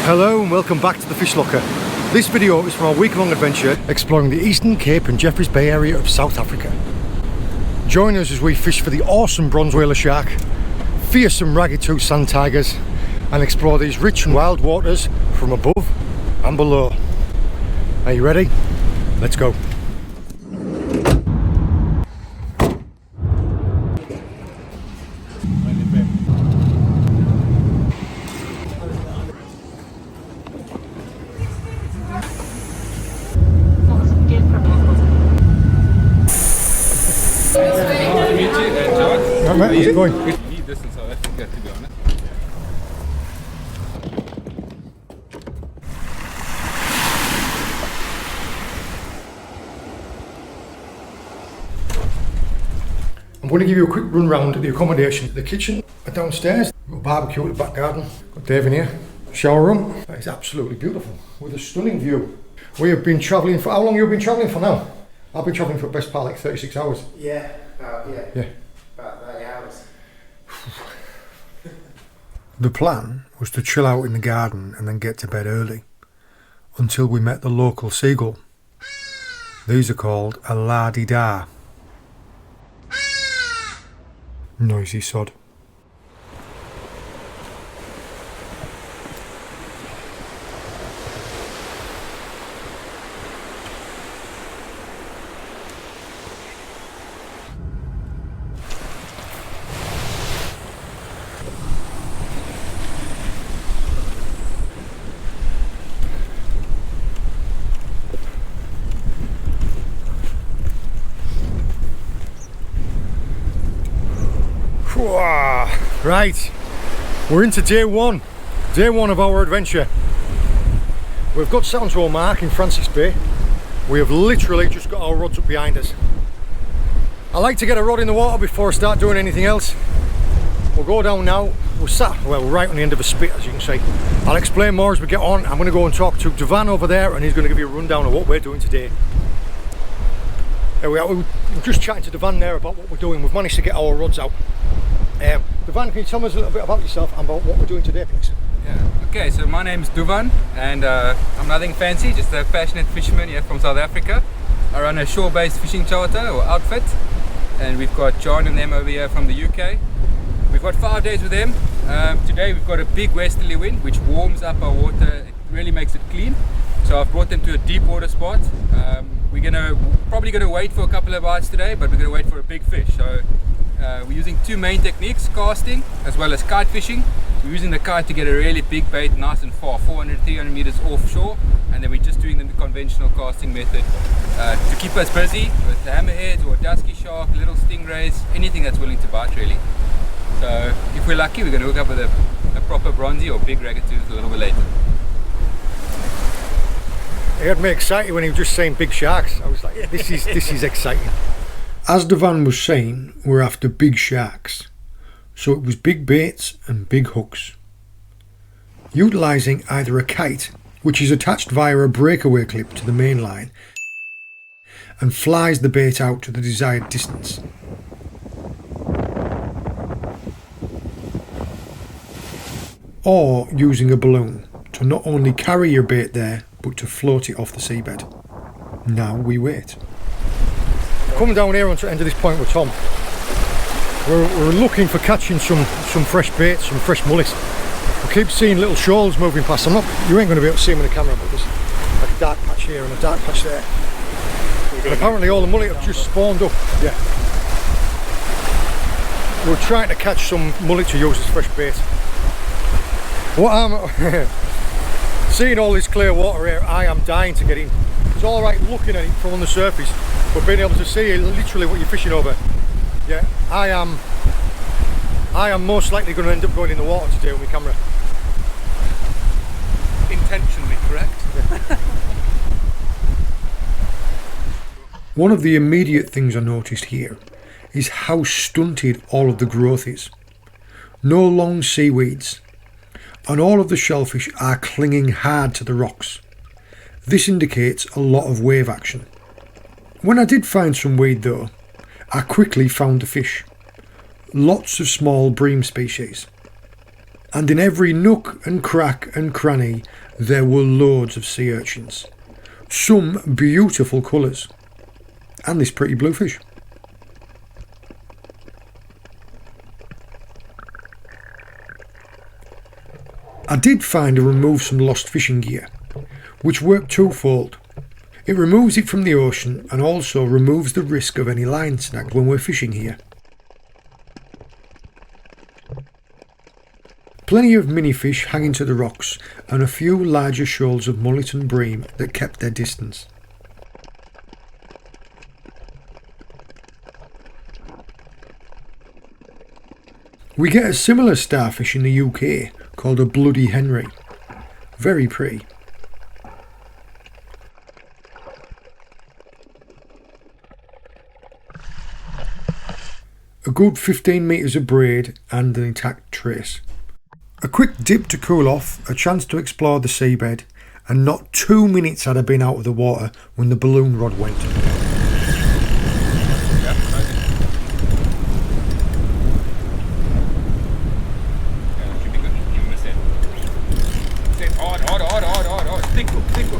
Hello and welcome back to the Fish Locker. This video is from our week-long adventure exploring the Eastern Cape and Jeffreys Bay area of South Africa. Join us as we fish for the awesome bronze whaler shark, fearsome ragged-tooth sand tigers, and explore these rich and wild waters from above and below. Are you ready? Let's go. How's it going? Need this in South Africa, to be honest. I'm going to give you a quick run round of the accommodation. The kitchen are downstairs, we've got a barbecue at the back garden, got Dave in here, shower room. That is absolutely beautiful with a stunning view. We have been travelling for, how long have you been travelling for now? I've been travelling for best part like 36 hours. Yeah. About 30 hours. The plan was to chill out in the garden and then get to bed early, until we met the local seagull. These are called a la-di-da. Noisy sod. Right, we're into day one of our adventure. We've got set onto our mark in Francis Bay. We have literally just got our rods up behind us. I like to get a rod in the water before I start doing anything else. We'll go down now. We're right on the end of a spit, as you can see. I'll explain more as we get on. I'm going to go and talk to Devan over there, and he's going to give you a rundown of what we're doing today. There we are. We're just chatting to Devan there about what we're doing. We've managed to get our rods out. Devan, can you tell us a little bit about yourself and about what we're doing today, please? Yeah. Okay, so my name's Duvan, and I'm nothing fancy, just a passionate fisherman here from South Africa. I run a shore-based fishing charter or outfit, and we've got John and them over here from the UK. We've got 5 days with them. Today we've got a big westerly wind which warms up our water. It really makes it clean. So I've brought them to a deep water spot. We're probably gonna wait for a couple of bites today, but we're gonna wait for a big fish. So we're using two main techniques, casting as well as kite fishing. We're using the kite to get a really big bait nice and far, 400, 300 meters offshore, and then we're just doing the conventional casting method to keep us busy with hammerheads or dusky shark, little stingrays, anything that's willing to bite really. So if we're lucky, we're going to hook up with a proper bronzy or big ragged-tooth a little bit later. It got me excited when he was just saying big sharks. I was like, yeah, this is exciting. As Devan was saying, we're after big sharks, so it was big baits and big hooks. Utilising either a kite, which is attached via a breakaway clip to the main line, and flies the bait out to the desired distance. Or using a balloon to not only carry your bait there, but to float it off the seabed. Now we wait. Coming down here onto the end of this point with Tom, we're looking for catching some fresh baits, some fresh mullets. We keep seeing little shoals moving past. You ain't going to be able to see them in the camera, but there's like a dark patch here and a dark patch there. And apparently all the mullet have just spawned up. Yeah. We're trying to catch some mullet to use as fresh bait. What I'm seeing all this clear water here, I am dying to get in. It's all right looking at it from on the surface, but being able to see literally what you're fishing over. Yeah, I am most likely going to end up going in the water today with my camera. Intentionally, correct? Yeah. One of the immediate things I noticed here is how stunted all of the growth is. No long seaweeds, and all of the shellfish are clinging hard to the rocks. This indicates a lot of wave action. When I did find some weed though, I quickly found the fish. Lots of small bream species. and in every nook and crack and cranny there were loads of sea urchins. Some beautiful colours, and this pretty bluefish. I did find and remove some lost fishing gear, which worked twofold. It removes it from the ocean and also removes the risk of any line snagged when we're fishing here. Plenty of mini fish hanging to the rocks and a few larger shoals of mullet and bream that kept their distance. We get a similar starfish in the UK called a Bloody Henry. Very pretty. A good 15 metres of braid and an intact trace. A quick dip to cool off, a chance to explore the seabed, and not 2 minutes had I been out of the water when the balloon rod went.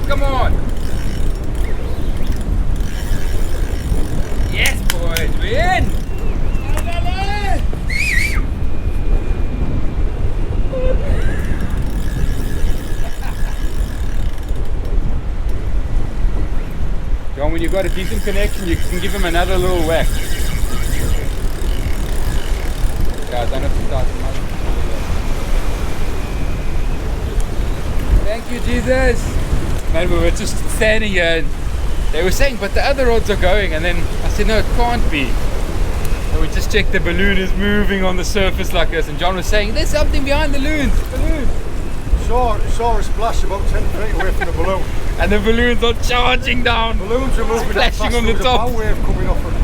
Come on! Yes, boys, we're in! John, when you've got a decent connection, you can give him another little whack. Yeah, I don't have to start him up. Thank you, Jesus! Man, we were just standing here and they were saying, but the other rods are going, and then I said, no, it can't be. And we just checked, the balloon is moving on the surface like this, and John was saying, there's something behind the balloon. Saw a splash about 10 feet away from the balloon. And the balloons are charging down. Balloons are moving splashing on the top. There's a bow wave coming off of it.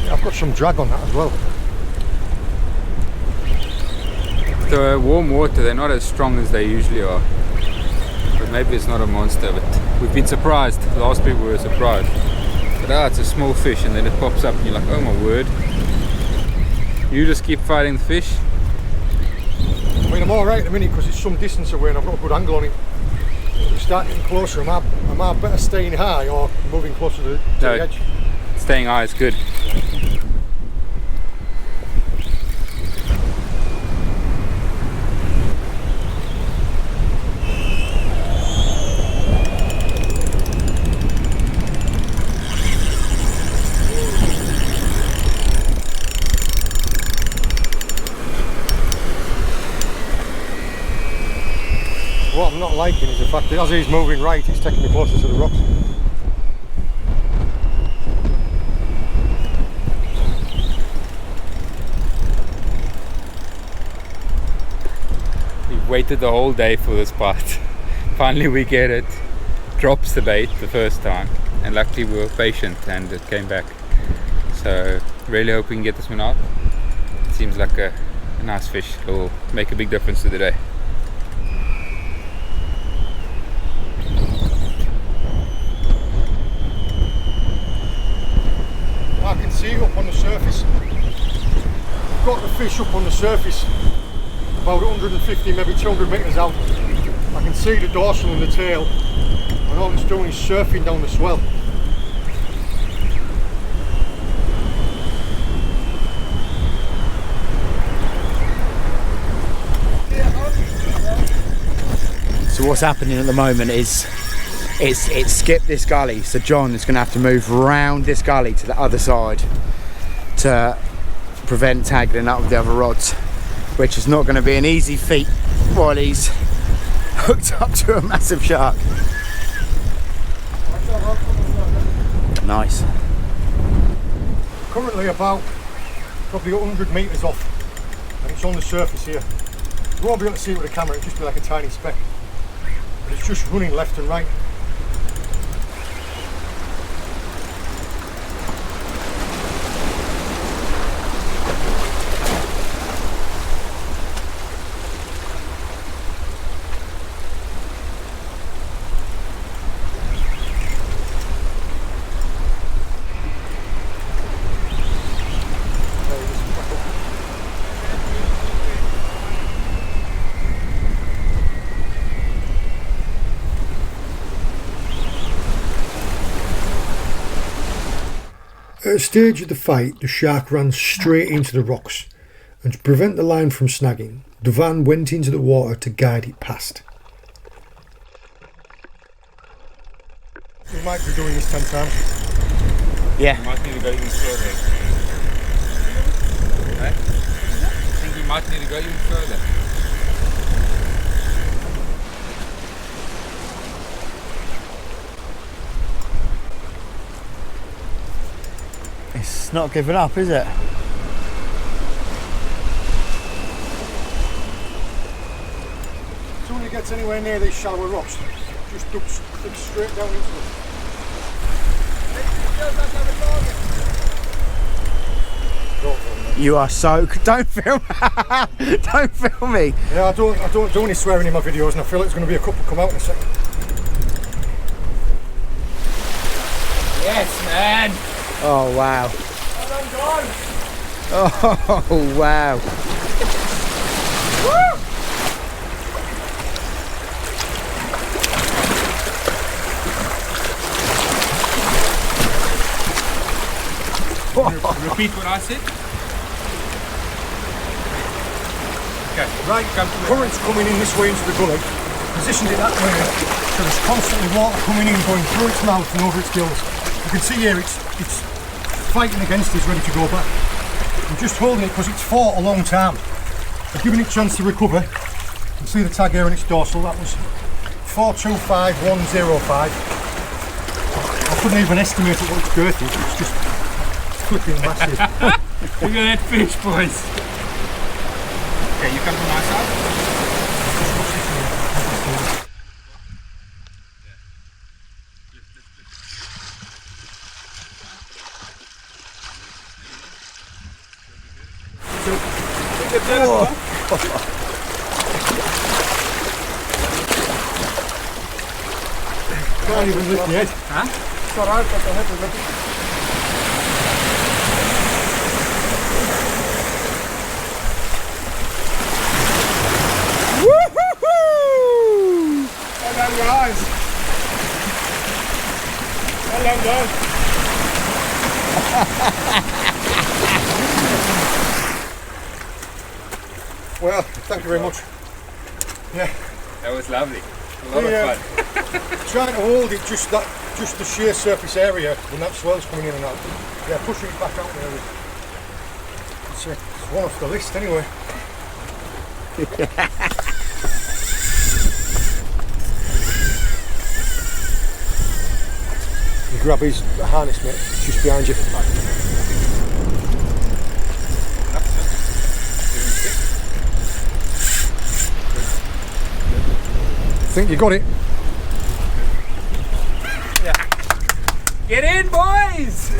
Yeah, I've got some drag on that as well. The warm water, they're not as strong as they usually are. But maybe it's not a monster, but we've been surprised. Last week we were surprised. But it's a small fish, and then it pops up and you're like, oh my word. You just keep fighting the fish. I mean, I'm alright at the minute because it's some distance away and I've got a good angle on it. If we start getting closer, am I better staying high or moving closer to the edge? Staying high is good. What I'm not liking is the fact that as he's moving right, he's taking me closer to the rocks. We've waited the whole day for this part. Finally we get it. Drops the bait the first time, and luckily we were patient and it came back. So really hope we can get this one out. It seems like a nice fish. It will make a big difference to the day. I can see up on the surface. I've got the fish up on the surface about 150, maybe 200 metres out. I can see the dorsal and the tail, and all it's doing is surfing down the swell. So what's happening at the moment is it's skipped this gully, so John is going to have to move round this gully to the other side to prevent tangling up with the other rods, which is not going to be an easy feat while he's hooked up to a massive shark. Nice. Currently about probably 100 metres off, and it's on the surface here. You won't be able to see it with a camera, it'll just be like a tiny speck. But it's just running left and right. At a stage of the fight, the shark ran straight into the rocks, and to prevent the line from snagging, Duvan went into the water to guide it past. We might be doing this 10 times. Yeah. You might need to go even further. Okay? I think you might need to go even further. It's not giving up, is it? As soon as it gets anywhere near these shallower rocks, just ducks straight down into them. You are so... Don't film. Don't film me. Yeah, I don't do any swearing in my videos, and I feel like there's going to be a couple come out in a second. Yes, man! Oh, wow. Well done, John! Oh, wow. Repeat what I said. Okay, Right, come to the current's coming in this way into the gully. Positioned it that way, so there's constantly water coming in, going through its mouth and over its gills. You can see here it's fighting against it, ready to go back. I'm just holding it because it's fought a long time. I'm giving it a chance to recover. You can see the tag here on its dorsal. That was 425105. I couldn't even estimate what its girth is. It's just flipping massive. Look at that fish, boys. Okay, you come to my side. Can't even lift the head. Huh? It's alright, but the head will lift it. Woo-hoo-hoo! Well done, guys. Well done, guys. Well, thank you very much. Yeah. That was lovely. A lot of fun. Trying to hold it just the sheer surface area when that swell's coming in and out. Yeah, pushing it back out there. It's one off the list anyway. You grab his harness, mate, just behind you. Think you got it? Yeah. Get in, boys!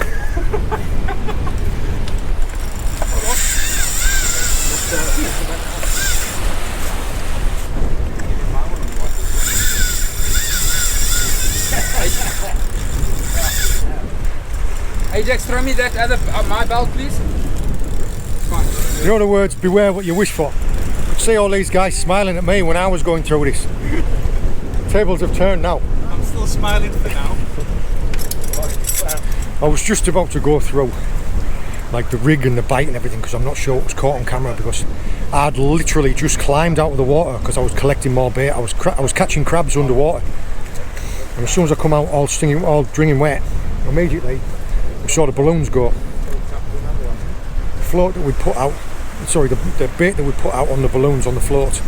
Ajax, throw me that other my belt, please. In other words, beware what you wish for. You could see all these guys smiling at me when I was going through this. Tables have turned now. I'm still smiling for now. I was just about to go through like the rig and the bite and everything because I'm not sure it was caught on camera because I'd literally just climbed out of the water because I was collecting more bait. I was catching crabs underwater, and as soon as I come out all stinging, all dringing wet, immediately we saw the balloons go. The float that we put out, sorry, the bait that we put out on the balloons on the float,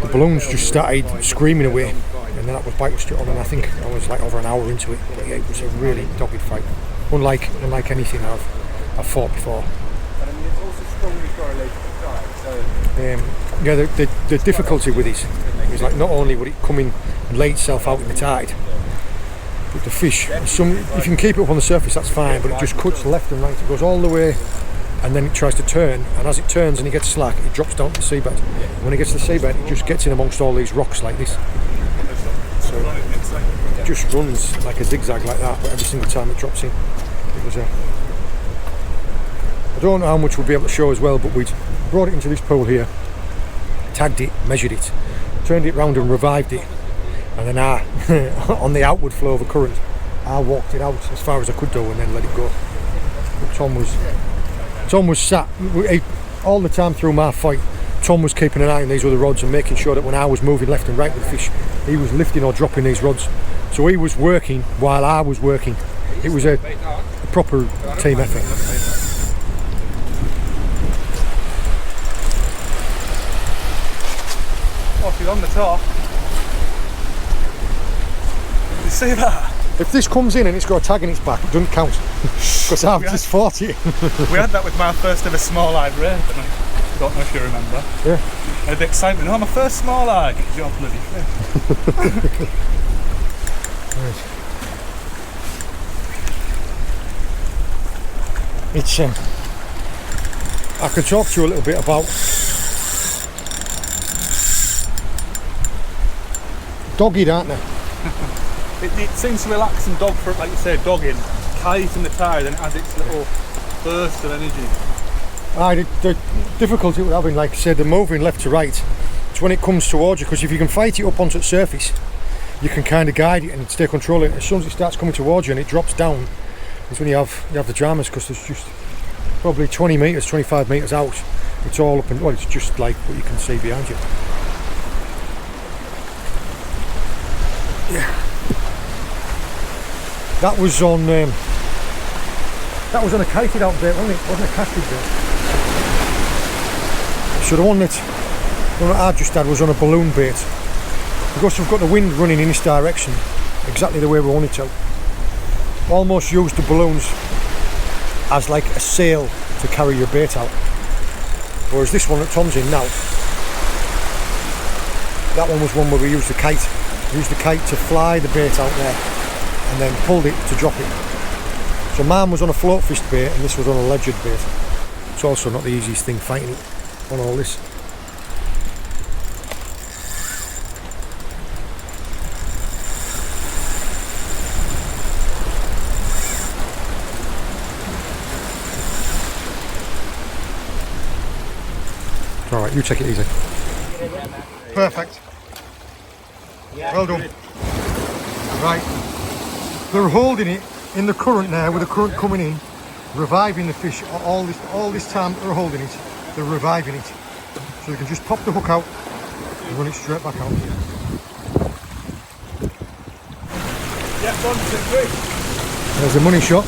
the balloons just started screaming away, and then that was bite straight on, and I think I was like over an hour into it. But yeah, it was a really dogged fight, unlike anything I've fought before. But I mean, it's also strongly correlated with tide, so... Yeah, the difficulty with this is like not only would it come in and lay itself out in the tide, but the fish, if you can keep it up on the surface, that's fine, but it just cuts left and right. It goes all the way, and then it tries to turn, and as it turns and it gets slack, it drops down to the seabed. When it gets to the seabed, it just gets in amongst all these rocks like this. So it just runs like a zigzag like that, but every single time it drops in. It was I don't know how much we'll be able to show as well, but we'd brought it into this pool here, tagged it, measured it, turned it round and revived it, and then on the outward flow of a current, I walked it out as far as I could do and then let it go. But Tom was sat all the time through my fight. Tom was keeping an eye on these other rods and making sure that when I was moving left and right with the fish, he was lifting or dropping these rods. So he was working while I was working. It was a proper team effort. Oh, she's on the top. You see that? If this comes in and it's got a tag in its back, it doesn't count. Because I've just fought it. We had that with my first ever small eye ray. I don't know if you remember. Yeah. I had the excitement. Oh, my first small eye. You're bloody fish. It's I could talk to you a little bit about doggied, aren't they? It seems to relax and dog for, like you say, dogging, kite in the tide, and it has its little burst of energy. The difficulty with having, like I said, the moving left to right, it's when it comes towards you, because if you can fight it up onto the surface, you can kind of guide it and stay control it. As soon as it starts coming towards you and it drops down, it's when you have the dramas, because there's just probably 20 metres, 25 metres out, it's all up and, well, it's just like what you can see behind you. Yeah. That was on a kited out bait, wasn't it? It wasn't a casted bait. So the one that I just had was on a balloon bait. Because we've got the wind running in this direction, exactly the way we want it to. Almost used the balloons as like a sail to carry your bait out. Whereas this one that Tom's in now, that one was one where we used the kite. We used the kite to fly the bait out there and then pulled it to drop it. So mine was on a float fish bait and this was on a ledger bait. It's also not the easiest thing fighting it on all this. Alright, you take it easy. Perfect. Well done. Right. They're holding it in the current now, with the current coming in, reviving the fish. All this time they're holding it, they're reviving it. So they can just pop the hook out and run it straight back out. Yeah, go on, sit quick. There's the money shot.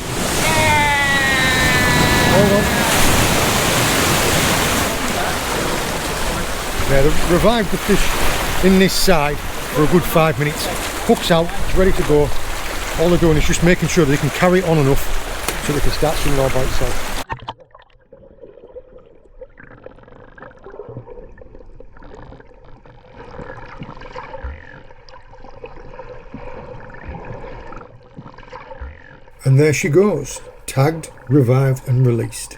Hold on. Yeah, they've revived the fish in this side for a good 5 minutes. Hook's out, it's ready to go. All they're doing is just making sure that they can carry it on enough so they can start swimming all by itself. And there she goes, tagged, revived and released.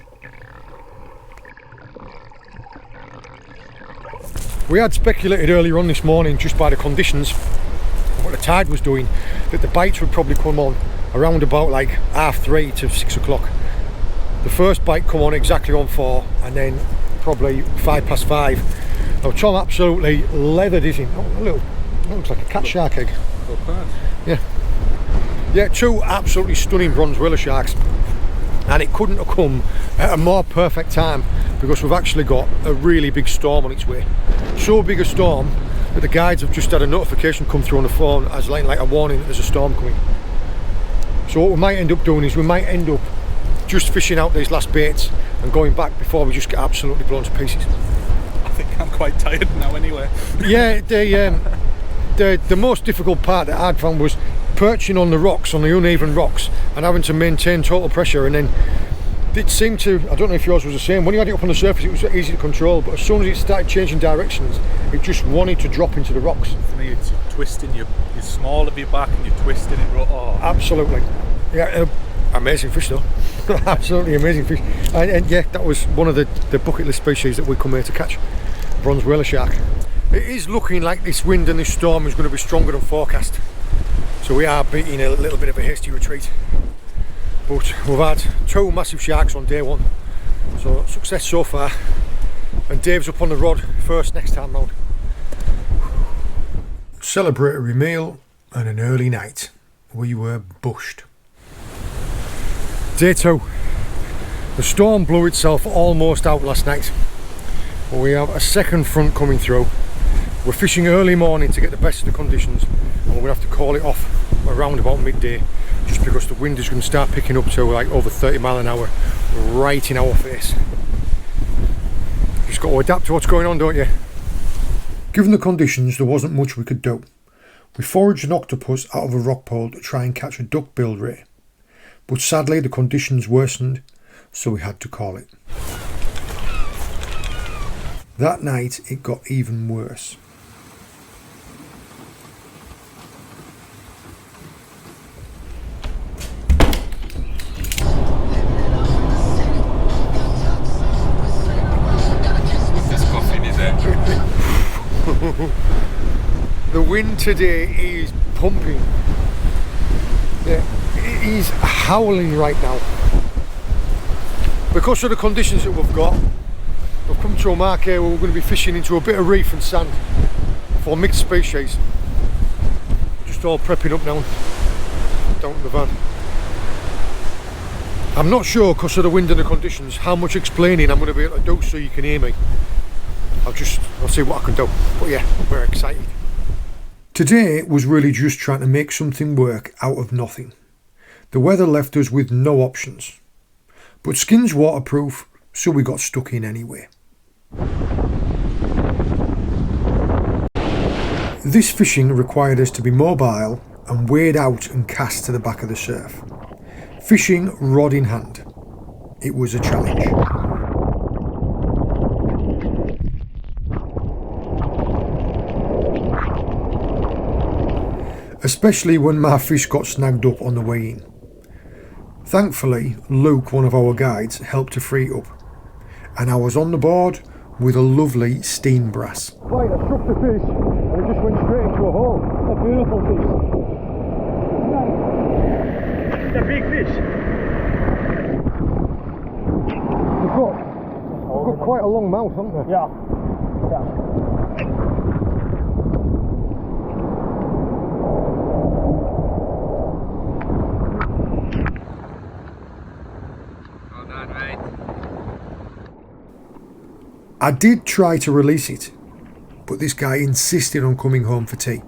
We had speculated earlier on this morning, just by the conditions, what the tide was doing, that the bites would probably come on around about like 3:30 to 6 o'clock. The first bite come on exactly on 4 and then probably 5:05. Now Tom absolutely leathered his in. Oh, a little, that looks like a cat shark egg. Yeah, 2 absolutely stunning bronze whaler sharks, and it couldn't have come at a more perfect time because we've actually got a really big storm on its way. So big a storm that the guides have just had a notification come through on the phone as like a warning that there's a storm coming. So what we might end up doing is we might end up just fishing out these last baits and going back before we just get absolutely blown to pieces. I think I'm quite tired now anyway. Yeah, the most difficult part that I'd found was perching on the rocks, on the uneven rocks, and having to maintain total pressure. And then it seemed to, I don't know if yours was the same, when you had it up on the surface it was easy to control, but as soon as it started changing directions it just wanted to drop into the rocks. For me it's twisting, you're small of your back and you're twisting it. Oh. Absolutely. Yeah, amazing fish though. Absolutely amazing fish. And yeah, that was one of the bucket list species that we come here to catch, bronze whaler shark. It is looking like this wind and this storm is going to be stronger than forecast. So we are beating a little bit of a hasty retreat. But we've had 2 massive sharks on day 1. So success so far. And Dave's up on the rod first next time round. Celebratory meal and an early night. We were bushed. Day 2. The storm blew itself almost out last night, but we have a second front coming through. We're fishing early morning to get the best of the conditions, and we're going to have to call it off around about midday, just because the wind is going to start picking up to like over 30 mile an hour right in our face. Just got to adapt to what's going on, don't you? Given the conditions, there wasn't much we could do. We foraged an octopus out of a rock pool to try and catch a duck-billed ray, but sadly the conditions worsened, so we had to call it. That night it got even worse. The wind today is pumping. Yeah, it is howling right now. Because of the conditions that we've got, we've come to a mark here where we're going to be fishing into a bit of reef and sand for mixed species. Just all prepping up now down to the van. I'm not sure, because of the wind and the conditions, how much explaining I'm going to be able to do so you can hear me. I'll see what I can do, but yeah, we're excited. Today was really just trying to make something work out of nothing. The weather left us with no options, but skin's waterproof, so we got stuck in anyway. This fishing required us to be mobile and wade out and cast to the back of the surf. Fishing rod in hand. It was a challenge. Especially when my fish got snagged up on the way in. Thankfully, Luke, one of our guides, helped to free it up, and I was on the board with a lovely steam brass. Right, I struck the fish and it just went straight into a hole. A beautiful fish. It's a big fish. They've got quite a long mouth, haven't they? Yeah. I did try to release it, but this guy insisted on coming home for tea.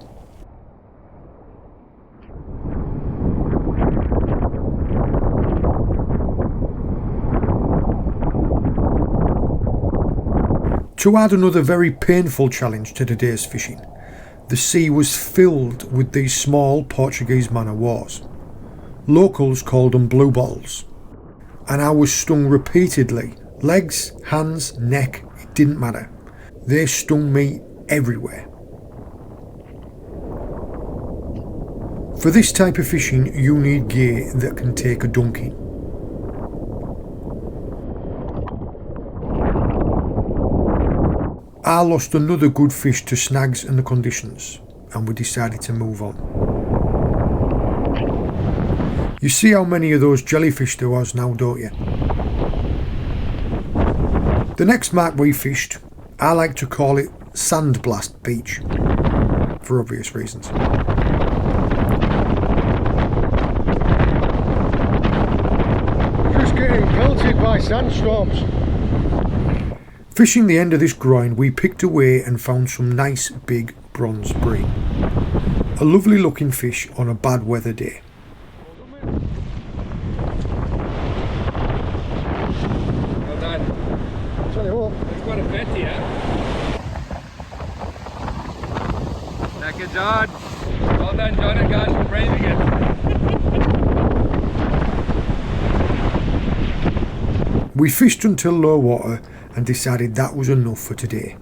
To add another very painful challenge to today's fishing, the sea was filled with these small Portuguese man-o'-wars. Locals called them blue balls, and I was stung repeatedly. Legs, hands, neck, it didn't matter. They stung me everywhere. For this type of fishing, you need gear that can take a dunking. I lost another good fish to snags and the conditions, and we decided to move on. You see how many of those jellyfish there was now, don't you? The next mark we fished, I like to call it Sandblast Beach, for obvious reasons. Just getting pelted by sandstorms. Fishing the end of this groin, we picked away and found some nice big bronze bream. A lovely looking fish on a bad weather day. Good John. Well done, John and guys, for braving it. We fished until low water and decided that was enough for today.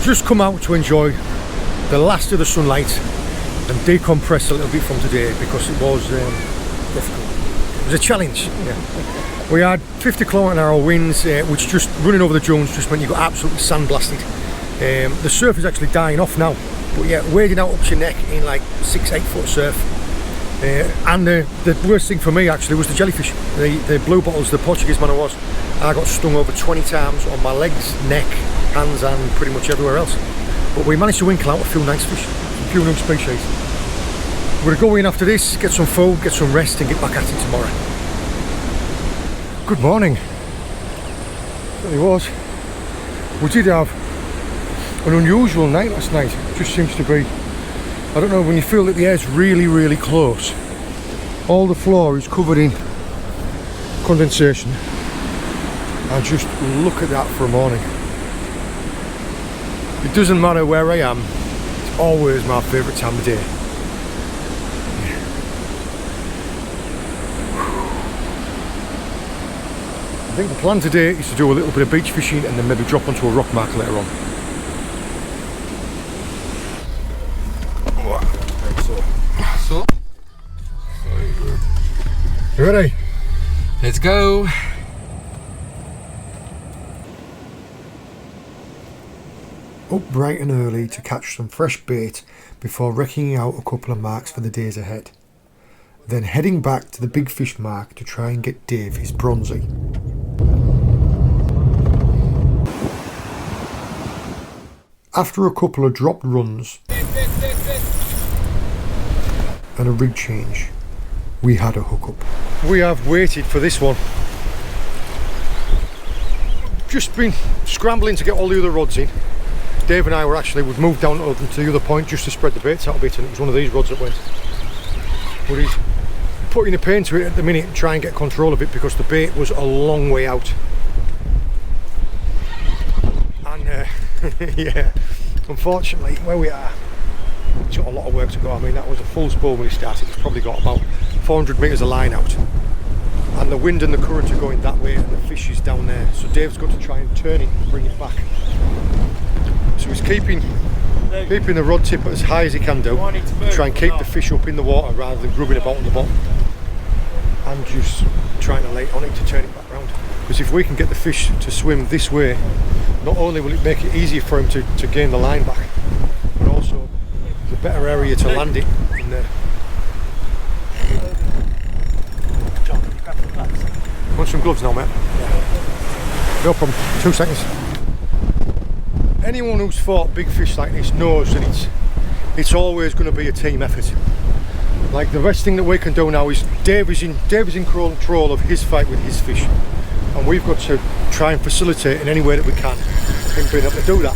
Just come out to enjoy the last of the sunlight and decompress a little bit from today, because it was difficult. It was a challenge. Yeah. We had 50 km/h winds, which just running over the dunes just meant you got absolutely sandblasted. The surf is actually dying off now, but yeah, wading out up to your neck in like 6-8 foot surf. And the worst thing for me actually was the jellyfish, the blue bottles, the Portuguese man-o'-wars. I got stung over 20 times on my legs, neck, hands and pretty much everywhere else. But we managed to winkle out a few nice fish, a few new species. We're going to go in after this, get some food, get some rest and get back at it tomorrow. good morning. It was. We did have an unusual night last night. It just seems to be, I don't know, when you feel that the air's really, really close. All the floor is covered in condensation. And just look at that for a morning. It doesn't matter where I am, it's always my favourite time of day. I think the plan today is to do a little bit of beach fishing and then maybe drop onto a rock mark later on. So, You ready? let's go. Up bright and early to catch some fresh bait before wrecking out a couple of marks for the days ahead. Then heading back to the big fish mark to try and get Dave his bronzy. After a couple of dropped runs and a rig change, we had a hookup. We have waited for this one. Just been scrambling to get all the other rods in. Dave and I we've moved down to the other point just to spread the baits out a bit, and it was one of these rods that went. But he's putting a pain to it at the minute and try and get control of it because the bait was a long way out. And yeah, unfortunately, where we are, it's got a lot of work to go. I mean, that was a full spool when he started. It's probably got about 400 metres of line out. And the wind and the current are going that way and the fish is down there. So Dave's got to try and turn it and bring it back. So he's keeping the rod tip as high as he can do, try and keep the fish up in the water rather than grubbing about on the bottom. And just trying to lay on it to turn it back round. Because if we can get the fish to swim this way, not only will it make it easier for him to gain the line back, but also the better area to land it in there. Want some gloves now, mate? Yeah. No problem. 2 seconds. Anyone who's fought big fish like this knows that it's always going to be a team effort. Like, the best thing that we can do now is Dave is in control of his fight with his fish, and we've got to try and facilitate in any way that we can him being able to do that.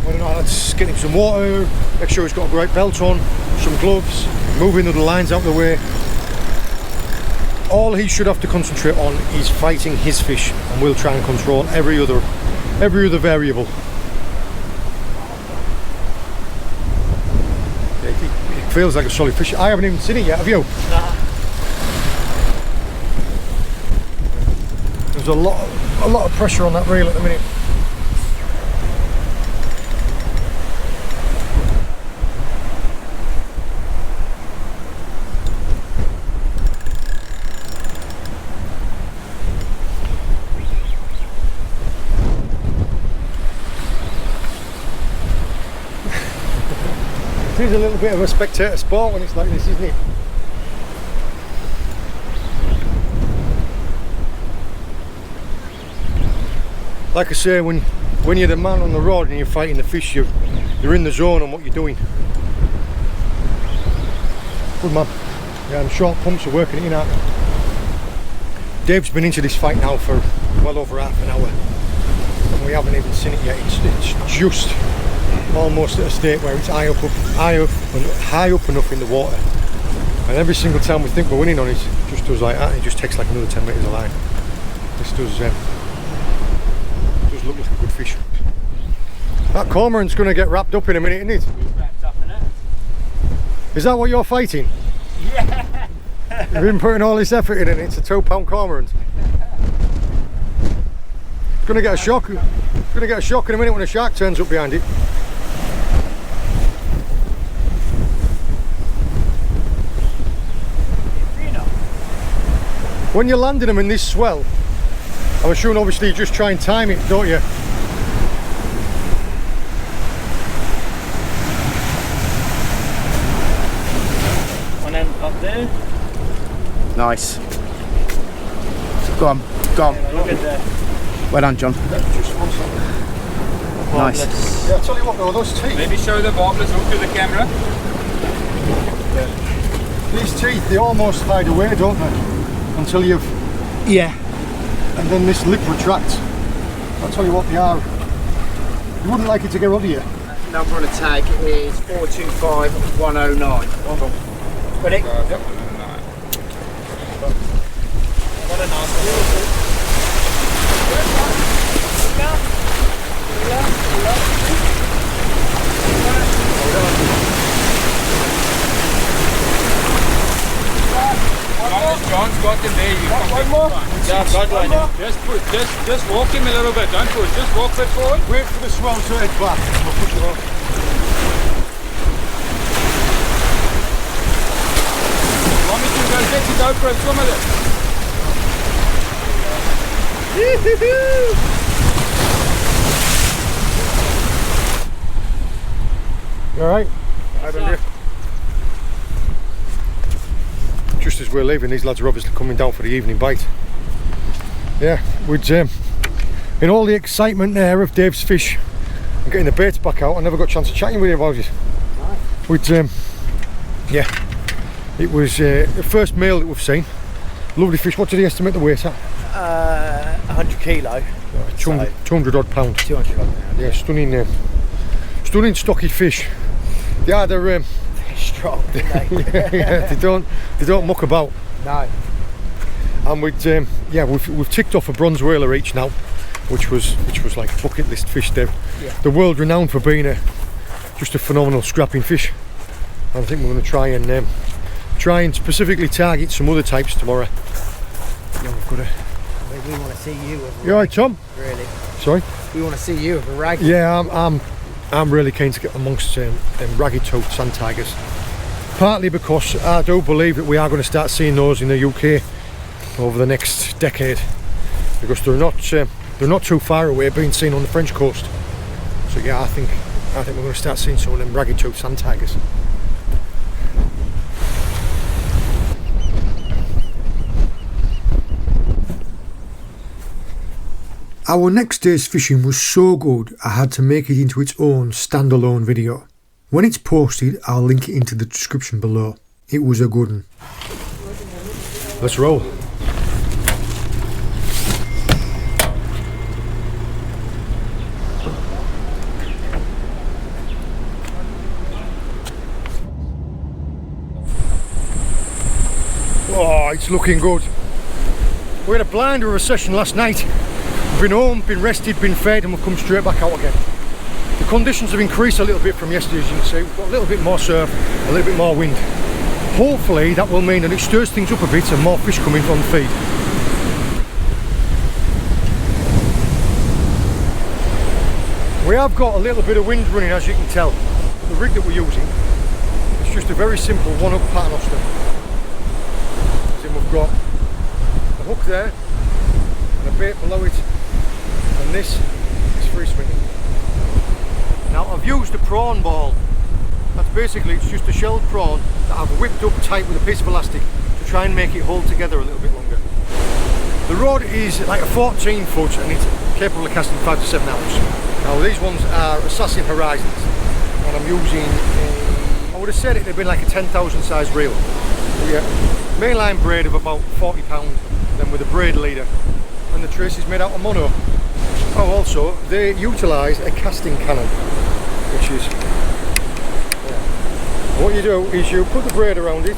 Whether or not that's getting some water, make sure he's got a great belt on, some gloves, moving the lines out of the way. All he should have to concentrate on is fighting his fish, and we'll try and control every other variable. It feels like a solid fish. I haven't even seen it yet, have you? Nah. There's a lot of pressure on that reel at the minute. It is a little bit of a spectator sport when it's like this, isn't it? Like I say, when you're the man on the rod and you're fighting the fish, you're in the zone on what you're doing. Good man. Yeah, the short pumps are working it in, aren't they? Dave's been into this fight now for well over half an hour, and we haven't even seen it yet. It's just almost at a state where it's high up enough in the water, and every single time we think we're winning on it, it just does like that, and it just takes like another 10 metres of line. This does look like a good fish. That cormorant's going to get wrapped up in a minute, isn't it? Wrapped up in it. Is that what you're fighting? Yeah. You've been putting all this effort in and it's a 2-pound cormorant. It's going to get a shock. It's going to get a shock in a minute when a shark turns up behind it. When you're landing them in this swell, I'm assuming obviously you just try and time it, don't you? And then up there. Nice. Go on, go on. Look at that. Well done, John. Nice. Yeah, I'll tell you what though, those teeth. Maybe show the barbers hook to the camera. These teeth, they almost hide away, don't they? Until you've Yeah. and then this lip retracts. I'll tell you what they are. You wouldn't like it to get out of you. Number on the tag is 425109. Ready? Yep. What a nice John's got him there. You can one more? Yeah, I've got one. Just walk him a little bit. Don't push. Just walk a bit forward. Wait for the swell to head back. We'll push it on. Want me to go get your GoPro and swim with it? You alright? Just as we're leaving, these lads are obviously coming down for the evening bite. Yeah, we'd in all the excitement there of Dave's fish and getting the baits back out, I never got a chance of chatting with you about it. We'd yeah, it was the first meal that we've seen. Lovely fish. What did he estimate the weight at? 100 kilo. 200 odd pound. 200 kilo. Yeah, stunning stocky fish. They are they're Strong, aren't they? yeah, they don't muck about. No. And we've ticked off a bronze whaler each now, which was like a bucket list fish. They're world renowned for being just a phenomenal scrapping fish. And I think we're going to try and specifically target some other types tomorrow. Yeah, we've got to. We want to see you with a You alright, Tom? really. Sorry? We want to see you with a rag. Yeah, I'm really keen to get amongst them ragged-toed sand tigers. Partly because I do believe that we are going to start seeing those in the UK over the next decade, because they're not too far away, being seen on the French coast. So yeah, I think we're going to start seeing some of them ragged-toed sand tigers. Our next day's fishing was so good I had to make it into its own standalone video. When it's posted, I'll link it into the description below. It was a good one. Let's roll. Oh, it's looking good. We had a blinder of a session last night. We've been home, been rested, been fed, and we've come straight back out again. The conditions have increased a little bit from yesterday, as you can see. We've got a little bit more surf, a little bit more wind. Hopefully that will mean that it stirs things up a bit and more fish coming from the feed. We have got a little bit of wind running, as you can tell. The rig that we're using, it's just a very simple one-up paternoster. So we've got a hook there, and a bait below it, and this is free swinging. Now I've used a prawn ball. That's basically, it's just a shelled prawn that I've whipped up tight with a piece of elastic to try and make it hold together a little bit longer. The rod is like a 14 foot and it's capable of casting 5 to 7 ounce. Now these ones are Assassin Horizons, and I'm using I would have said it'd have been like a 10,000 size reel. Yeah, mainline braid of about 40 pound, then with a braid leader, and the trace is made out of mono. Oh, also they utilise a casting cannon, which is what you do is you put the braid around it,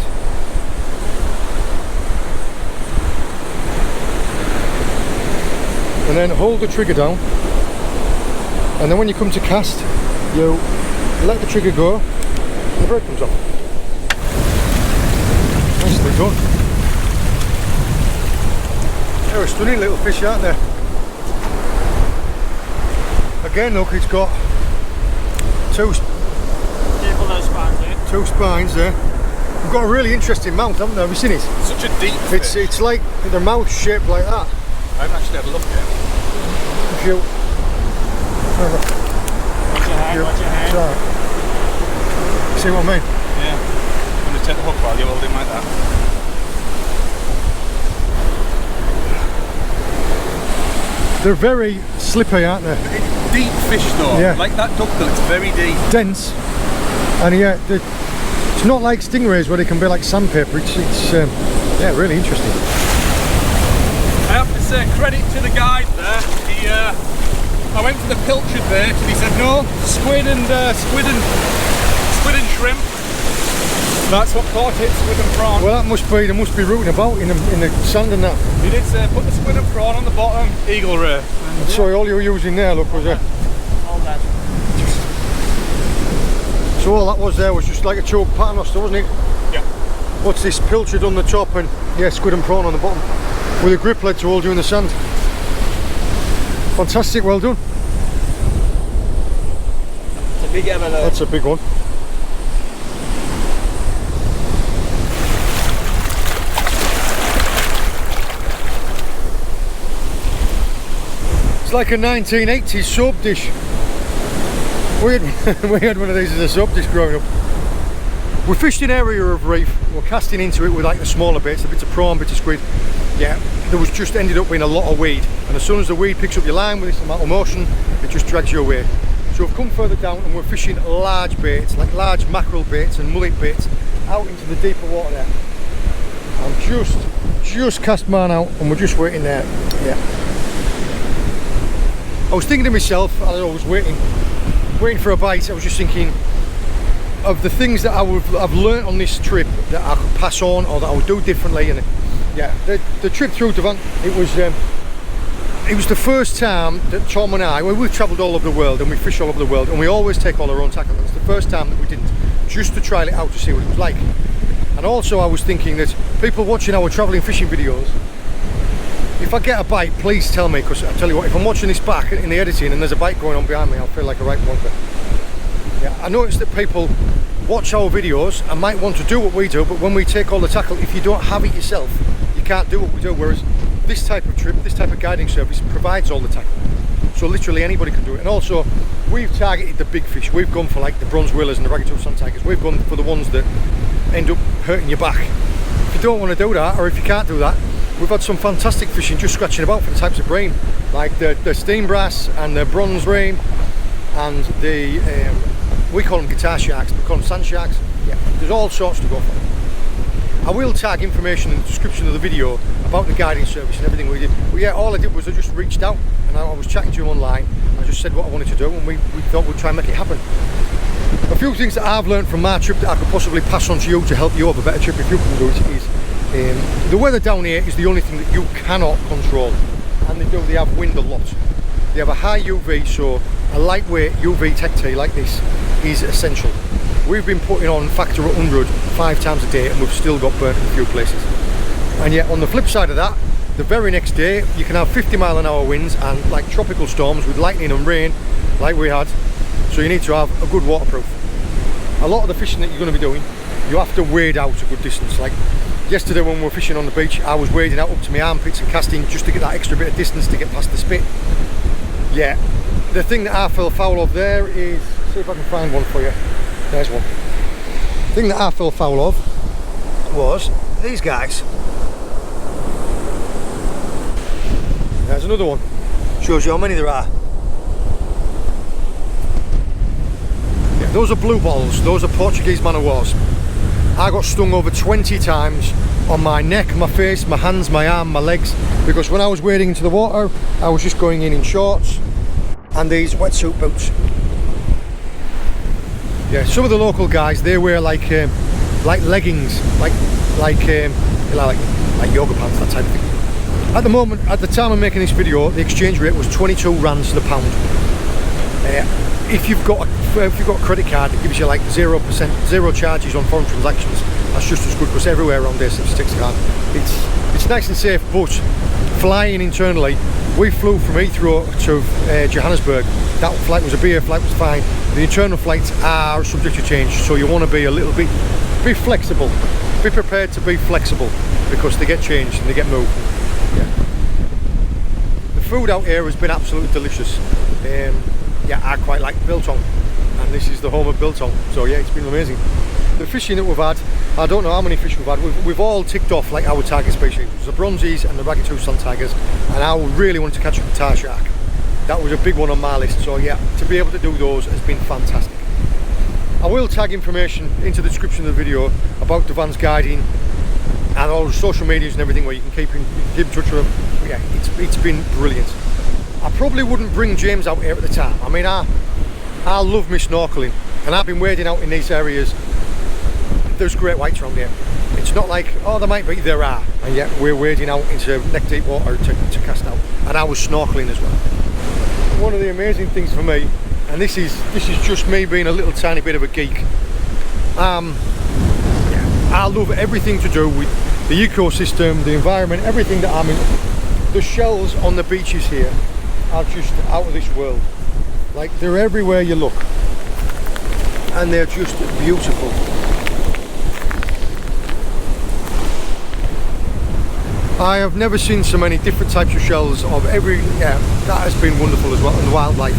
and then hold the trigger down, and then when you come to cast, you let the trigger go and the braid comes off. Nicely done. They're a stunning little fish, aren't they? Again, look, it's got two spines there. We've got a really interesting mouth, haven't we? Have you seen it? Such a deep fish. It's like their mouth shaped like that. I haven't actually had a look yet. If you Watch your hand. Right. See what I mean? Yeah. I'm going to take the hook while you're holding like that. They're very slippy, aren't they? It's deep fish though. Yeah. Like that duckbill, it's very deep. Dense. And yeah, it's not like stingrays where they can be like sandpaper. It's yeah, really interesting. credit to the guide there. He, I went for the pilchard bait and he said no, squid and shrimp. That's what caught it, squid and prawn. Well, they must be rooting about in the sand and that. He did say put the squid and prawn on the bottom, eagle ray. Sorry, all you were using there, look, was it? All that. So all that was there was just like a choke paternoster, wasn't it? Yeah. What's this, pilchard on the top and yeah, squid and prawn on the bottom with a grip lead to hold you in the sand. Fantastic, well done. It's a big abalone. That's a big one. It's like a 1980s soap dish. We had one of these as a soap dish growing up. We fished an area of reef, we're casting into it with like the smaller bits, the bits of prawn, bits of squid. Yeah, there was just ended up being a lot of weed, and as soon as the weed picks up your line with this amount of motion, it just drags you away. So we've come further down and we're fishing large baits, like large mackerel baits and mullet baits, out into the deeper water there. I'm just cast mine out and we're just waiting there. Yeah. I was thinking to myself, as I was waiting for a bite, I was just thinking of the things that I've learnt on this trip that I could pass on or that I would do differently. And yeah, the trip through Devon, it was the first time that Tom and I, well, we've travelled all over the world and we fish all over the world and we always take all our own tackle. It's the first time that we didn't, just to trial it out to see what it was like. And also I was thinking that people watching our travelling fishing videos, if I get a bite, please tell me, because I tell you what, if I'm watching this back in the editing and there's a bite going on behind me, I'll feel like a right wonker. Yeah, I noticed that people watch our videos and might want to do what we do, but when we take all the tackle, if you don't have it yourself, you can't do what we do, whereas this type of trip, this type of guiding service provides all the tackle. So literally anybody can do it. And also, we've targeted the big fish. We've gone for like the bronze whalers and the ragged-toothed sand tigers. We've gone for the ones that end up hurting your back. If you don't want to do that, or if you can't do that, we've had some fantastic fishing just scratching about for the types of bream, like the steam brass and the bronze bream and the we call them guitar sharks, we call them sand sharks. Yeah, there's all sorts to go for. I will tag information in the description of the video about the guiding service and everything we did. But yeah, all I did was I just reached out and I was chatting to him online. I just said what I wanted to do and we thought we'd try and make it happen. A few things that I've learned from my trip that I could possibly pass on to you to help you have a better trip if you can do it is the weather down here is the only thing that you cannot control, and they have wind a lot. They have a high UV, so a lightweight UV tech tee like this is essential. We've been putting on factor 100 5 times a day and we've still got burnt in a few places. And yet on the flip side of that, the very next day you can have 50-mile-an-hour winds and like tropical storms with lightning and rain like we had, so you need to have a good waterproof. A lot of the fishing that you're going to be doing, you have to wade out a good distance. Like yesterday when we were fishing on the beach, I was wading out up to my armpits and casting just to get that extra bit of distance to get past the spit. Yeah, the thing that I fell foul of there is, see if I can find one for you. There's one. The thing that I fell foul of was these guys. There's another one. Shows you how many there are. Yeah, those are blue balls. Those are Portuguese man of wars. I got stung over 20 times on my neck, my face, my hands, my arm, my legs, because when I was wading into the water, I was just going in shorts and these wetsuit boots. Yeah, some of the local guys, they wear like leggings, like yoga pants, that type of thing. At the moment, at the time of making this video, the exchange rate was 22 rands to the pound. If you've got a credit card, it gives you like 0%, zero charges on foreign transactions. That's just as good, because everywhere around there seems to take the card. It's nice and safe, but flying internally, we flew from Heathrow to Johannesburg. That flight was a BA flight, was fine. The internal flights are subject to change, so you want to be a little bit, be flexible. Be prepared to be flexible, because they get changed and they get moved. Yeah. The food out here has been absolutely delicious. Yeah, I quite like biltong, and this is the home of biltong, so yeah, it's been amazing. The fishing that we've had, I don't know how many fish we've had, we've all ticked off like our target species. It was the bronzies and the ragged-toothed sand tigers, and I really wanted to catch a guitar shark. That was a big one on my list, so yeah, to be able to do those has been fantastic. I will tag information into the description of the video about Devon's guiding and all the social medias and everything where you can keep in touch with them. But yeah, it's been brilliant. I probably wouldn't bring James out here at the time. I mean, I love me snorkeling, and I've been wading out in these areas. There's great whites around here. It's not like, oh, there might be, there are, and yet we're wading out into neck deep water to cast out, and I was snorkeling as well. One of the amazing things for me, and this is just me being a little tiny bit of a geek, I love everything to do with the ecosystem, the environment, everything that I'm in. The shells on the beaches here are just out of this world. Like, they're everywhere you look, and they're just beautiful. I have never seen so many different types of shells of every, that has been wonderful as well, and the wildlife.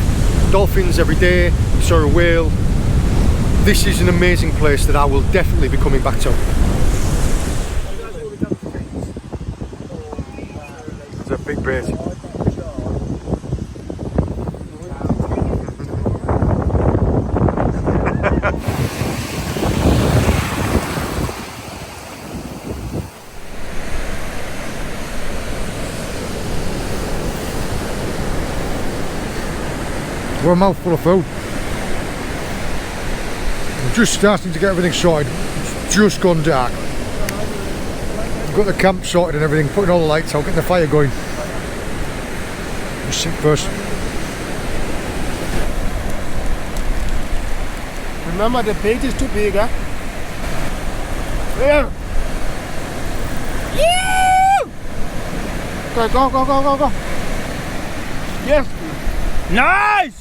Dolphins every day, saw a whale. This is an amazing place that I will definitely be coming back to. It's a big bait. We're a mouthful of food. We're just starting to get everything sorted. It's just gone dark. We've got the camp sorted and everything, putting all the lights out, getting the fire going. Just sit first. Remember, the bait is too big, huh? Yeah. Okay, go. Yes. Nice!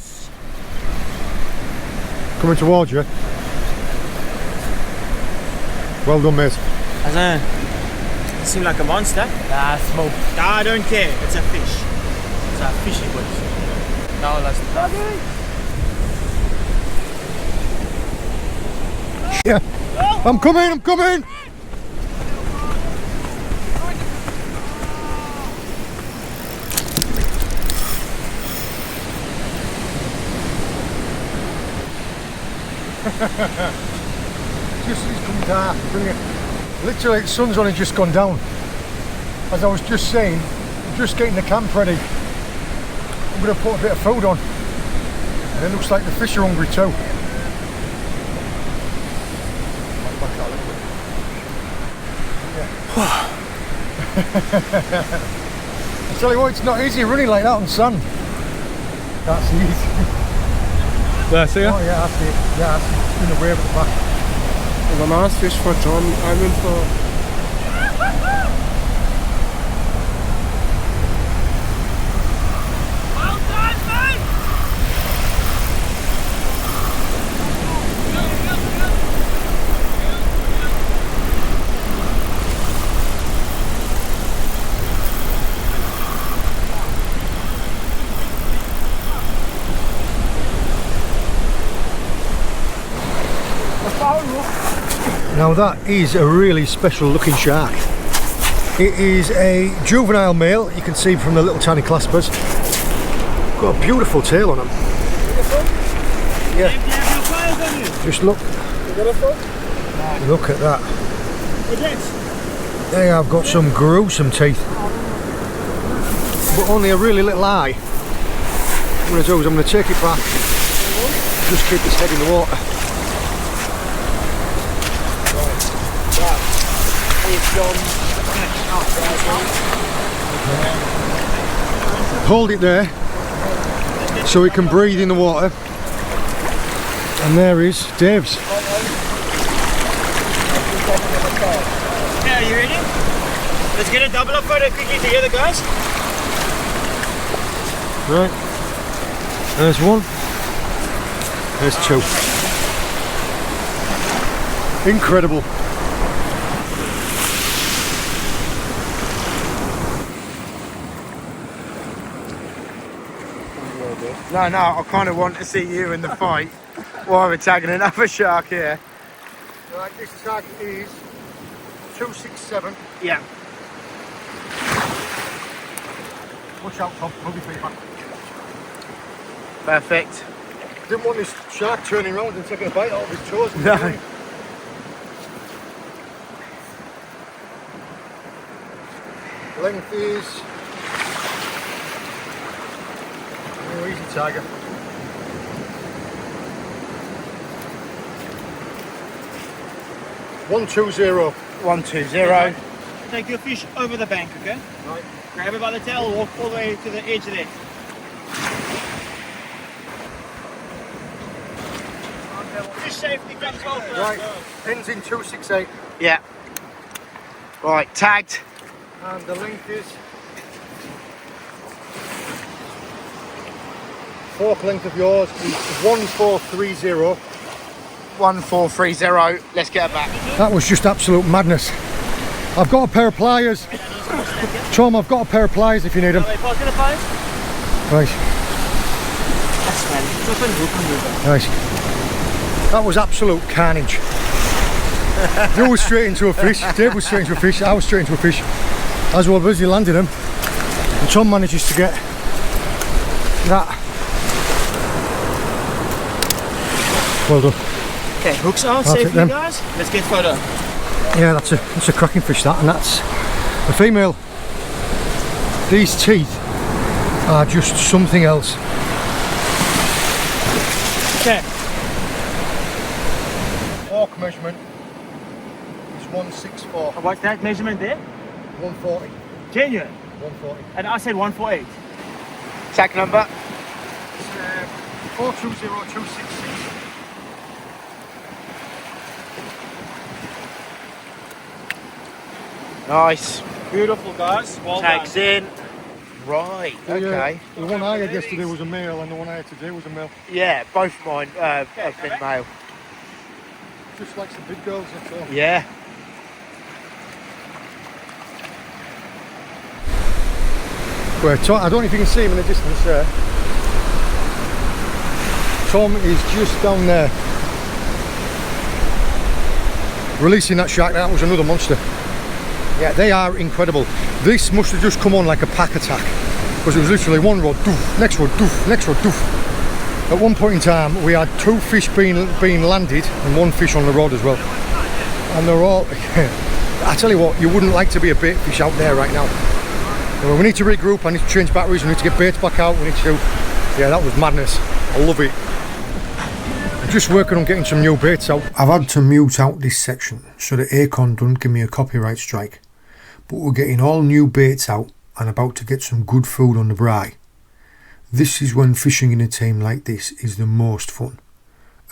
Coming towards you. Well done, mate. You seem like a monster. Nah, smoke. Nah, I don't care. It's a fish. It's a fishy boat. No, that's not. Yeah. I'm coming! Just it's come dark, brilliant. Literally, the sun's only just gone down. As I was just saying, I'm just getting the camp ready. I'm going to put a bit of food on, and it looks like the fish are hungry too. I tell you what, it's not easy running like that on sand. That's easy. There, see ya? Oh yeah, I see it. Yeah, I see it. In the wave at the back. There's a nice fish for John. I'm in for. Now that is a really special looking shark. It is a juvenile male, you can see from the little tiny claspers. Got a beautiful tail on him. Yeah. Just look. Look at that. They have got some gruesome teeth. But only a really little eye. What I'm going to do is I'm going to take it back. Just keep its head in the water. Hold it there so it can breathe in the water. And there is Dave's. Yeah, are you ready? Let's get a double up photo quickly together, guys. Right. There's one. There's two. Incredible. No, I kind of want to see you in the fight while we're tagging another shark here. Right, this shark is 267. Yeah. Watch out, Tom. Hold your feet back. Perfect. Didn't want this shark turning around and taking a bite out of his toes. No. Length is... Oh, easy tiger. $120. 120. Take your fish over the bank, okay? Right. Grab it by the tail, walk all the way to the edge there. Fish safety comes well first. Right, ends in 268. Yeah. Right, tagged. And the length is... Fork length of yours is 1430. 1430. Let's get it back. That was just absolute madness. I've got a pair of pliers. Tom, I've got a pair of pliers if you need them. Pass me the pliers. Right, That's fine. Open hook and move it. right. That was absolute carnage. You was straight into a fish, Dave was straight into a fish, I was straight into a fish. As we were busy landing them, and Tom manages to get that. Well done. Okay, hooks out, I'll take safely them. guys. Let's get photo. Yeah, that's a cracking fish that, and that's the female. These teeth are just something else. Okay. Fork measurement is 164. What's that measurement there? 140. Genuine. 140. And I said 148. Tag number. It's 420266. Nice. Beautiful guys. Well Tags done. in. Right, okay. The one I had yesterday was a male, and the one I had today was a male. Yeah, both of mine have been male. Just like the big girls, that's all. Yeah. Where Tom, I don't know if you can see him in the distance there. Tom is just down there. Releasing that shark. That was another monster. Yeah, they are incredible. This must have just come on like a pack attack, because it was literally one rod, doof, next rod, doof, next rod, doof. At one point in time, we had 2 fish being landed and 1 fish on the rod as well. And they're all, I tell you what, you wouldn't like to be a bait fish out there right now. Well, we need to regroup, I need to change batteries, we need to get baits back out, we need to, yeah, that was madness. I love it. I'm just working on getting some new baits out. I've had to mute out this section so that Acorn don't give me a copyright strike. But we're getting all new baits out and about to get some good food on the braai. This is when fishing in a team like this is the most fun.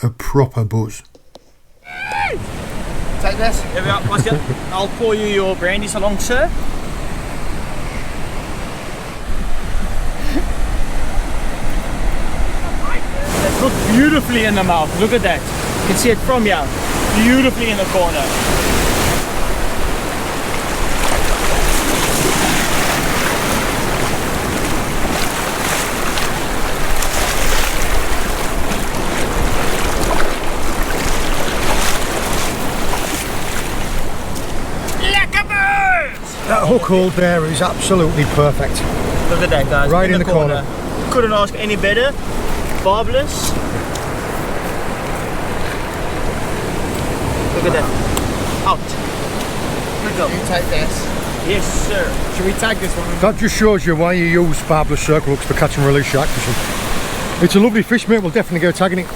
A proper buzz. Take this. Here we are, Oscar. I'll pour you your brandies along, sir. That looks beautifully in the mouth. Look at that. You can see it from here. Beautifully in the corner. That hook hold there is absolutely perfect. Look at that, guys. Right in the corner. Couldn't ask any better. Barbless. Look at that. Out. Here we go. You take this. Yes, sir. Should we tag this one? That just shows you why you use barbless circle hooks for catch and release shark fishing. It's a lovely fish, mate. We'll definitely go tagging it.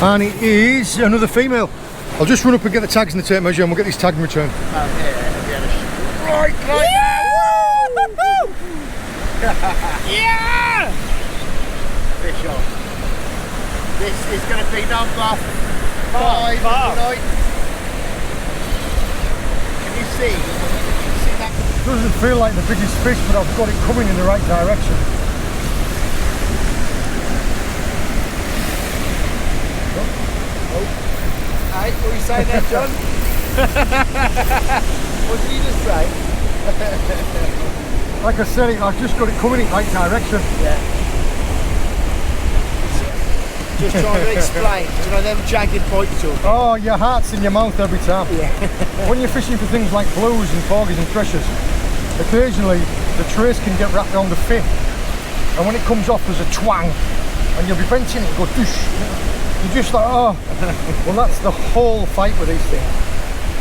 And it is another female. I'll just run up and get the tags and the tape measure, and we'll get this tag in return. Right, Yeah! Fish on. This is going to be number 5 tonight. Can you see? See that? Doesn't feel like the biggest fish, but I've got it coming in the right direction. Hey, what are you saying there, John? What did you just say? Like I said, I've just got it coming in the right direction. Yeah. Just trying to explain, you know, them jagged points up. Oh, your heart's in your mouth every time. Yeah. When you're fishing for things like blues and porgies and treasures, occasionally the trace can get wrapped around the fin, and when it comes off there's a twang, and you'll be benching it and go doosh. You're just like, oh. Well, that's the whole fight with these things,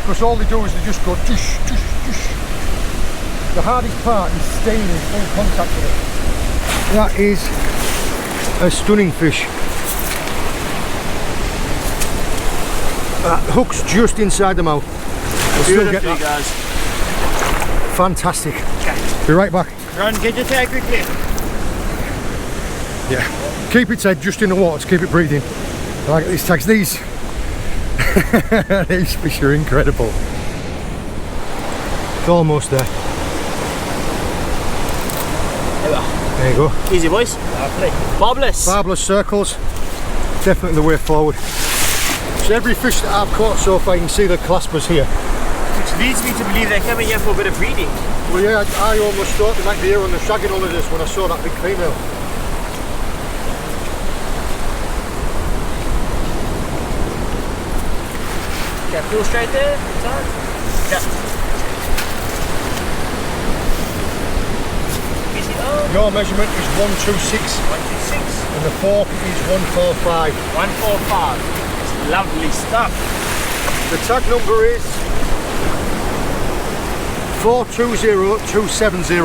because all they do is they just go doosh, doosh, doosh. the hardest part is staying in full contact with it. That is a stunning fish. That hook's just inside the mouth. We'll still get that. Guys. Fantastic. Be right back. Run, get your tag quickly. Yeah. Keep its head just in the water to keep it breathing. I like these tags. These these fish are incredible. It's almost there. There you go. Easy, boys. Lovely. Barbless. Barbless circles. Definitely the way forward. So every fish that I've caught so far, you can see the claspers here. Which leads me to believe they're coming here for a bit of breeding. Well, yeah, I almost thought they might be here on the shagging holidays when I saw that big female. Okay, pull straight there. Inside. Yeah. Easy. Oh. Your measurement is 126 126. and the fork is 145. 145. It's lovely stuff. The tag number is 420270.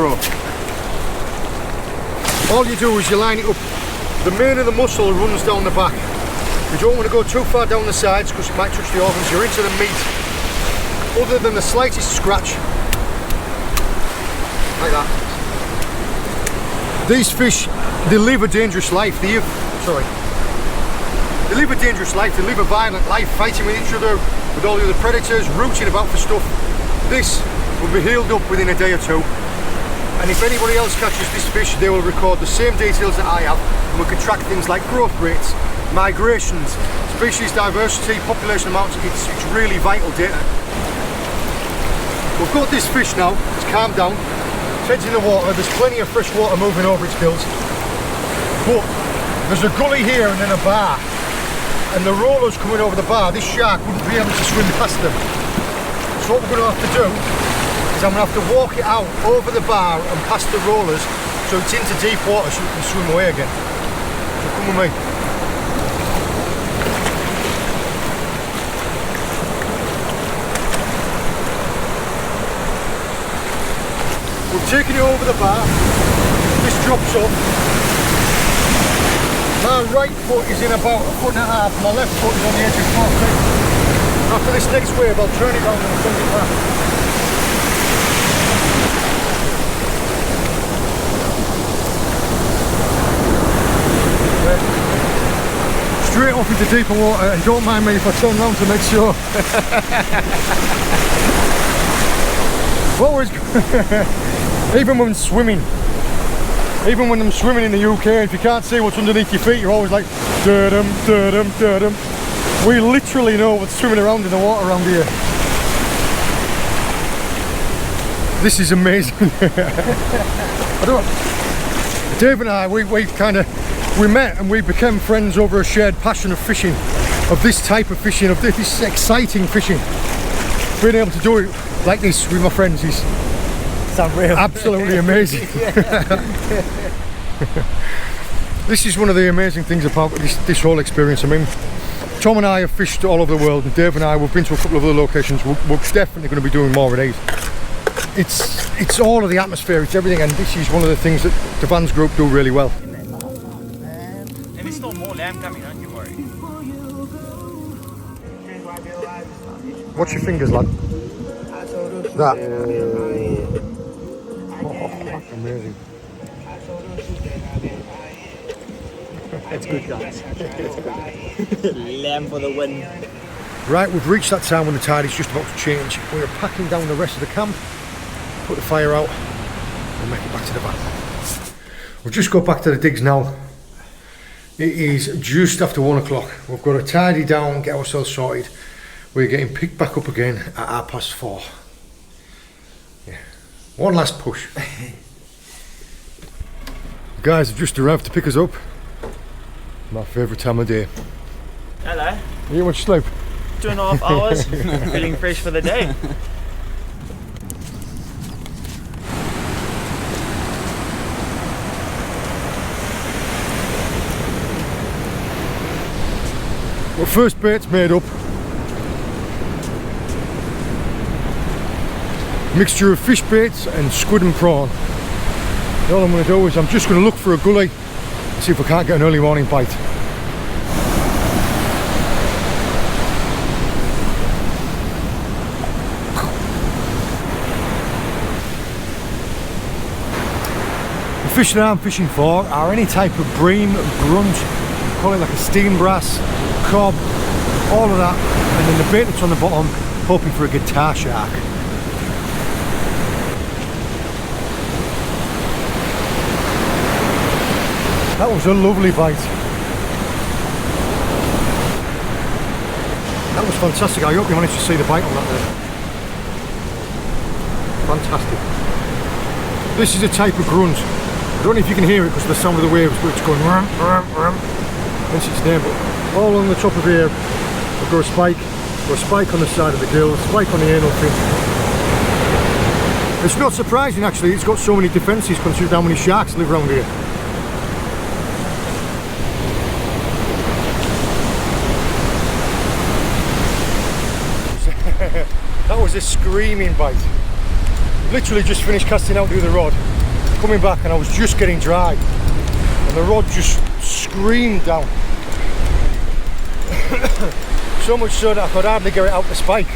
All you do is you line it up. The mane of the mussel runs down the back. You don't want to go too far down the sides because it might touch the organs. You're into the meat. Other than the slightest scratch. Like that. These fish, they live a dangerous life. They live a dangerous life. They live a violent life, fighting with each other, with all the other predators, rooting about for stuff. This will be healed up within a day or two. And if anybody else catches this fish, they will record the same details that I have, and we can track things like growth rates, migrations, species diversity, population amounts. It's really vital data. We've got this fish now. It's calmed down. Its head's in the water. There's plenty of fresh water moving over its gills. But there's a gully here and then a bar. And the rollers coming over the bar, this shark wouldn't be able to swim past them. So what we're going to have to do is I'm going to have to walk it out over the bar and past the rollers so it's into deep water so it can swim away again. So come with me. We're taking it over the bar. This drops up. My right foot is in about 1.5 foot, my left foot is on the edge of 4 feet. After this next wave, I'll turn it round and send it back. Straight off into deeper water, and don't mind me if I turn round to make sure. Always even when swimming. Even when I'm swimming in the UK, if you can't see what's underneath your feet, you're always like, da-dum, da-dum, da-dum. We literally know what's swimming around in the water around here. This is amazing. Dave and I, we met and we became friends over a shared passion of fishing, of this type of fishing, of this exciting fishing. Being able to do it like this with my friends is Unreal. Absolutely amazing. This is one of the amazing things about this whole experience. I mean, Tom and I have fished all over the world, and Dave and I, we've been to a couple of other locations. We're definitely going to be doing more of these. It's all of the atmosphere, it's everything, and this is one of the things that the Vans Group do really well. And there's still more lamb coming, don't you worry. Watch your fingers, lad. That. That's amazing. It's good, guys. Lamb for the win. Right, we've reached that time when the tide is just about to change. We're packing down the rest of the camp, put the fire out, and make it back to the van. We'll just go back to the digs now. It is just after 1 o'clock. We've got to tidy down, get ourselves sorted. We're getting picked back up again at 4:30. Yeah. One last push. The guys have just arrived to pick us up. My favourite time of day. Hello. You much sleep? 2.5 hours. Feeling fresh for the day. Well, first bait's made up. mixture of fish baits and squid and prawn. And all I'm going to do is I'm just going to look for a gully, see if I can't get an early morning bite. The fish that I'm fishing for are any type of bream, grunt, call it like a steam brass, cob, all of that, and then the bait that's on the bottom, hoping for a guitar shark. That was a lovely bite. That was fantastic. I hope you managed to see the bite on that there. Fantastic. This is a type of grunt. I don't know if you can hear it because of the sound of the waves, but it's going ram, ram, ram. Hence its name. But all on the top of here, I've got a spike on the side of the gill, a spike on the anal fin. It's not surprising actually, it's got so many defences considering how many sharks live around here. That was a screaming bite. Literally just finished casting out the other rod, coming back and I was just getting dry and the rod just screamed down. So much so that I could hardly get it out the spike.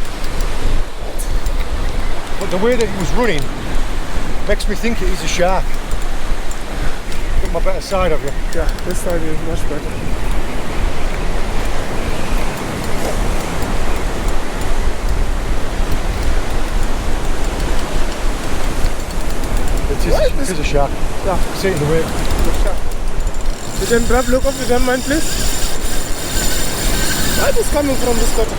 But the way that it was running makes me think it is a shark. Got my better side of you. Yeah, this side is much better. It is a shark. Yeah. See it in the wave. You can grab, look up with them, man, please. What is coming from this cutter?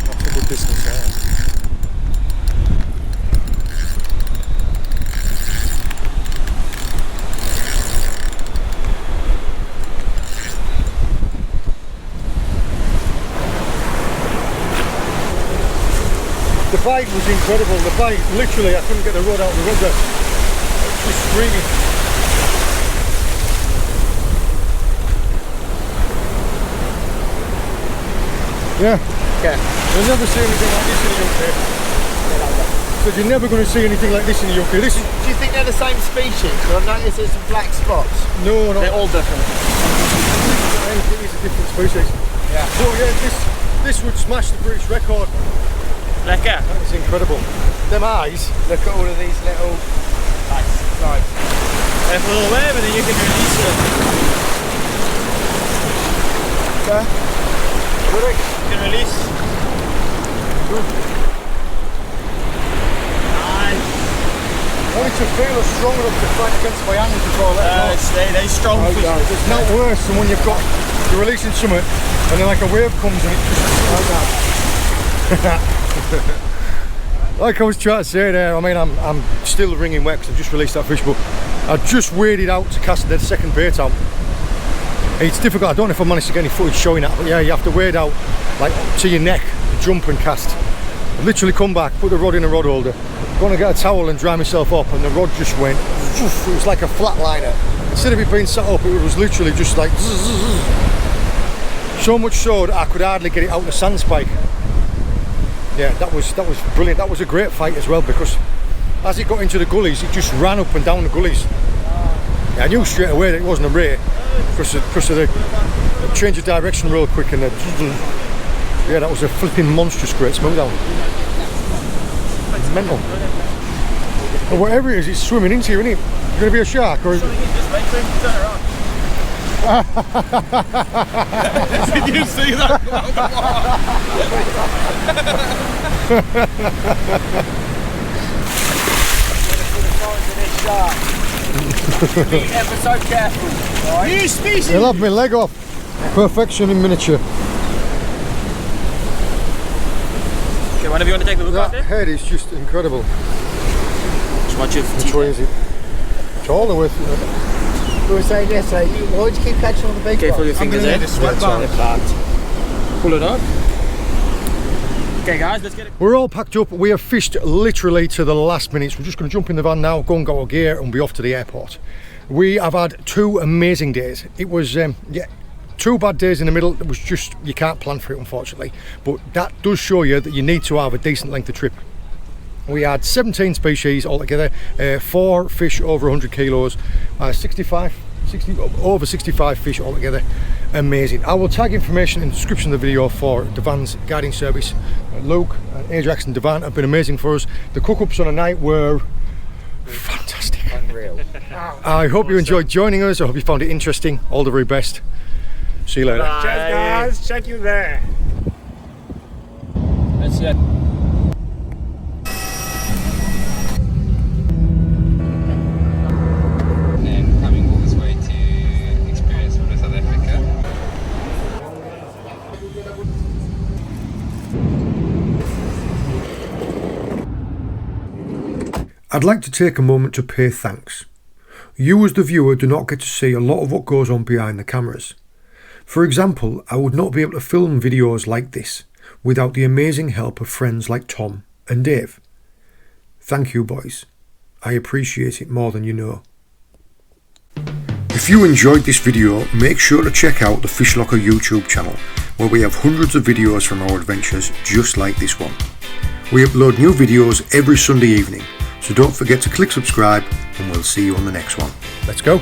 That's a good distance there. The bite was incredible. The bite, literally, I couldn't get the rod out of the rudder. It was screaming. Yeah. Okay. You'll never see anything like this in the UK. So you're never going to see anything like this in the UK. This is, Do you think they're the same species? Because I noticed there's some black spots. no, not. They're all different. I think it's a different species. Yeah. So yeah, this would smash the British record. Lekker. That's incredible. Them eyes. Look at all of these little nice. Have a little wave and then you can release it. Okay. Really? You can release. Nice. I wanted to feel as strong enough to fight against my hand before I let it go. They strong fish. It's not worse than when you're releasing something and then like a wave comes and it just like I was trying to say there, I mean I'm still wringing wet because I've just released that fish, but I just waded out to cast the second bait out. It's difficult, I don't know if I managed to get any footage showing that, but yeah, you have to wade out like to your neck, jump and cast. I literally come back, put the rod in a rod holder, going to get a towel and dry myself up, and the rod just went, it was like a flatliner. Instead of it being set up, it was literally just like so much so that I could hardly get it out the sand spike. Yeah, that was brilliant. That was a great fight as well, because as it got into the gullies, it just ran up and down the gullies. Yeah, I knew straight away that it wasn't a ray because of the change of direction real quick, and yeah, that was a flipping monstrous great smelldown. Mental. But whatever it is, it's swimming into you, isn't it? You're going to be a shark, or is it? Just wait for him to turn around. Did you see that? Be ever so careful. Right? New species. He'll have my leg off. Perfection in miniature. Okay, whenever you want to take a look That at it. head is just incredible. Just watch your Which way is it? It's all the way through. We were saying yesterday, why do you keep catching all the big Careful ones? your fingers I'm in. gonna Sweat sorry. Pull it up. Okay guys, let's get it. We're all packed up. We have fished literally to the last minutes. We're just going to jump in the van now, go and get our gear and be off to the airport. We have had 2 amazing days. It was, yeah, 2 bad days in the middle. It was just, you can't plan for it, unfortunately. But that does show you that you need to have a decent length of trip. We had 17 species altogether, 4 fish over 100 kilos, over 65 fish altogether. Amazing. I will tag information in the description of the video for Devan's guiding service. Luke and Ajax and Devan have been amazing for us. The cook-ups on a night were fantastic. Unreal. I hope you enjoyed joining us. I hope you found it interesting. All the very best. See you later. Cheers, guys. Check you there. That's it. And coming all this way to experience Route of South Africa. I'd like to take a moment to pay thanks. You as the viewer do not get to see a lot of what goes on behind the cameras. For example, I would not be able to film videos like this without the amazing help of friends like Tom and Dave. Thank you, boys. I appreciate it more than you know. If you enjoyed this video, make sure to check out the Fish Locker YouTube channel, where we have hundreds of videos from our adventures just like this one. We upload new videos every Sunday evening, so don't forget to click subscribe, and we'll see you on the next one. Let's go.